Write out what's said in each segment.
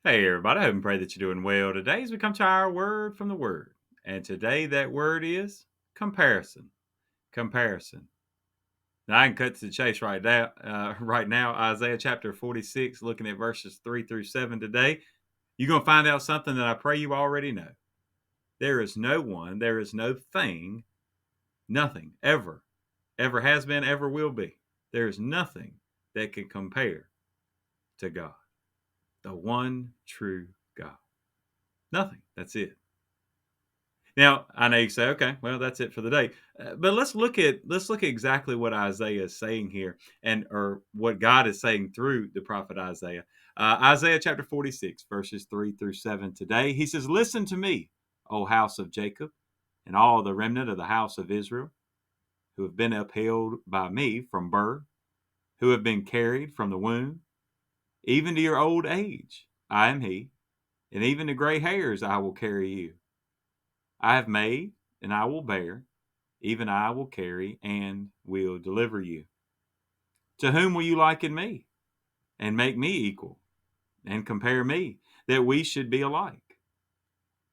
Hey everybody, I hope and pray that you're doing well today as we come to our word from the word. And today that word is comparison. Comparison. Now I can cut to the chase right now. Right now, Isaiah chapter 46, looking at verses 3 through 7 today. You're going to find out something that I pray you already know. There is no one, there is no thing, nothing ever has been, ever will be. There is nothing that can compare to God, the one true God. Nothing. That's it. Now, I know you say, okay, well, that's it for the day. But let's look at exactly what Isaiah is saying here, and or what God is saying through the prophet Isaiah. Isaiah chapter 46, verses 3 through 7 today. He says, "Listen to me, O house of Jacob, and all the remnant of the house of Israel, who have been upheld by me from birth, who have been carried from the womb, even to your old age. I am He, and even to gray hairs I will carry you. I have made, and I will bear. Even I will carry and will deliver you. To whom will you liken me, and make me equal, and compare me, that we should be alike?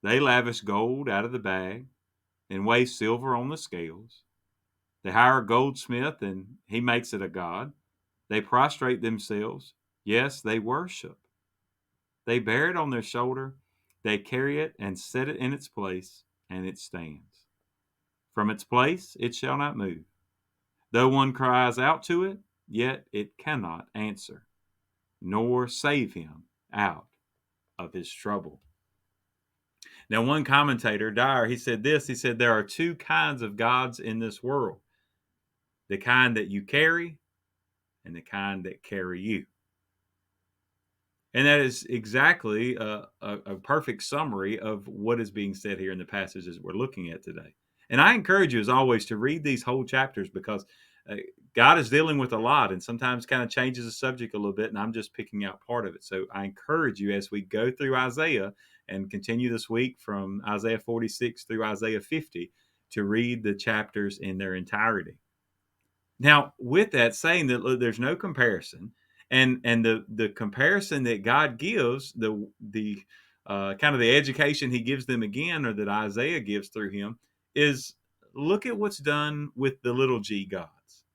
They lavish gold out of the bag, and weigh silver on the scales. They hire a goldsmith, and he makes it a god. They prostrate themselves. Yes, they worship. They bear it on their shoulder. They carry it and set it in its place, and it stands. From its place it shall not move. Though one cries out to it, yet it cannot answer, nor save him out of his trouble." Now, one commentator, Dyer, he said this. He said, "There are two kinds of gods in this world: the kind that you carry and the kind that carry you." And that is exactly a perfect summary of what is being said here in the passages we're looking at today. And I encourage you, as always, to read these whole chapters because uh, God is dealing with a lot and sometimes kind of changes the subject a little bit. And I'm just picking out part of it. So I encourage you as we go through Isaiah and continue this week from Isaiah 46 through Isaiah 50 to read the chapters in their entirety. Now, with that saying that look, there's no comparison, and the comparison that God gives, the kind of the education He gives them again, or that Isaiah gives through him, is look at what's done with the little g gods,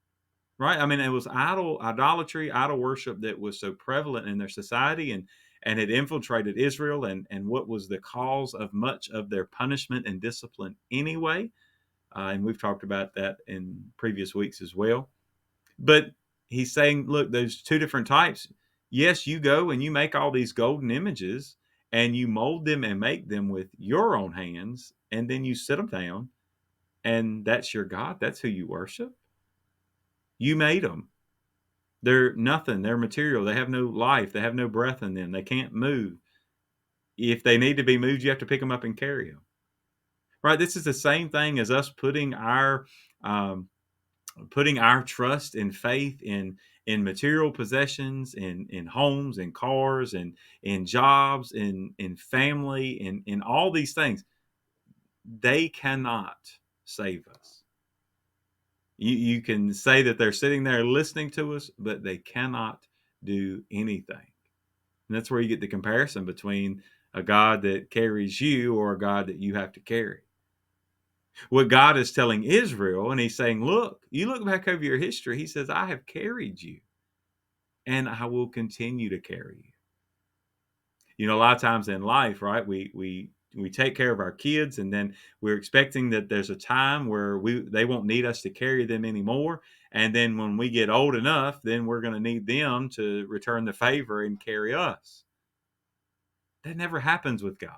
right? I mean, it was idolatry, idol worship that was so prevalent in their society, and had infiltrated Israel, and what was the cause of much of their punishment and discipline anyway. And we've talked about that in previous weeks as well. But he's saying, look, there's two different types. Yes, you go and you make all these golden images and you mold them and make them with your own hands, and then you sit them down, and that's your God. That's who you worship. You made them. They're nothing. They're material. They have no life. They have no breath in them. They can't move. If they need to be moved, you have to pick them up and carry them. Right? This is the same thing as us um, putting our trust and faith in material possessions, in homes, in cars, and in jobs, in family, in all these things. They cannot save us. You can say that they're sitting there listening to us, but they cannot do anything. And that's where you get the comparison between a God that carries you or a God that you have to carry. What God is telling Israel, and He's saying, look, you look back over your history, He says, I have carried you and I will continue to carry you. You know, a lot of times in life, right, we take care of our kids, and then we're expecting that there's a time where they won't need us to carry them anymore. And then when we get old enough, then we're going to need them to return the favor and carry us. That never happens with God.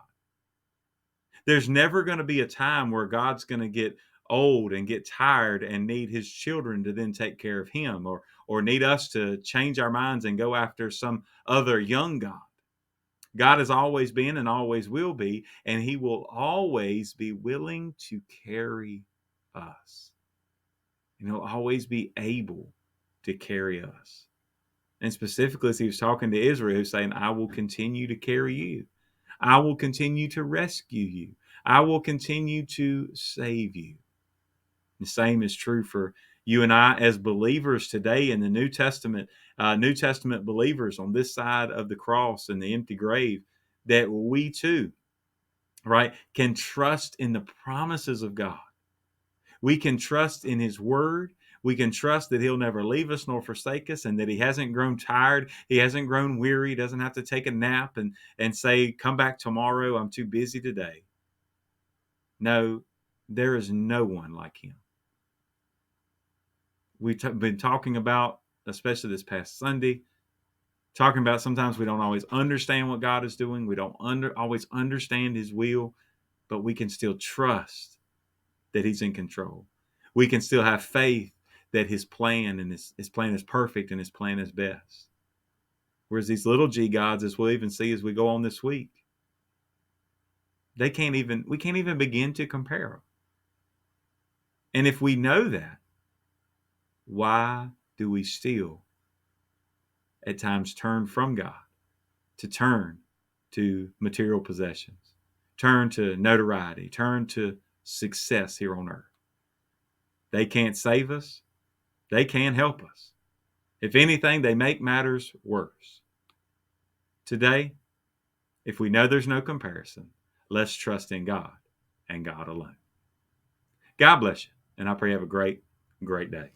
There's never going to be a time where God's going to get old and get tired and need his children to then take care of him, or need us to change our minds and go after some other young God. God has always been and always will be, and he will always be willing to carry us. And he'll always be able to carry us. And specifically, as he was talking to Israel, he's saying, I will continue to carry you. I will continue to rescue you. I will continue to save you. The same is true for You and I, as believers today in the New Testament, New Testament believers on this side of the cross and the empty grave, that we too, right, can trust in the promises of God. We can trust in His Word. We can trust that He'll never leave us nor forsake us, and that He hasn't grown tired. He hasn't grown weary. He doesn't have to take a nap and say, come back tomorrow. I'm too busy today. No, there is no one like Him. We've been talking about, especially this past Sunday, talking about sometimes we don't always understand what God is doing. We don't always understand His will, but we can still trust that He's in control. We can still have faith that His plan and his plan is perfect and His plan is best. Whereas these little g gods, as we'll even see as we go on this week, we can't even begin to compare them. And if we know that, why do we still at times turn from God to turn to material possessions, turn to notoriety, turn to success here on earth? They can't save us. They can't help us. If anything, they make matters worse. Today, if we know there's no comparison, let's trust in God and God alone. God bless you, and I pray you have a great, great day.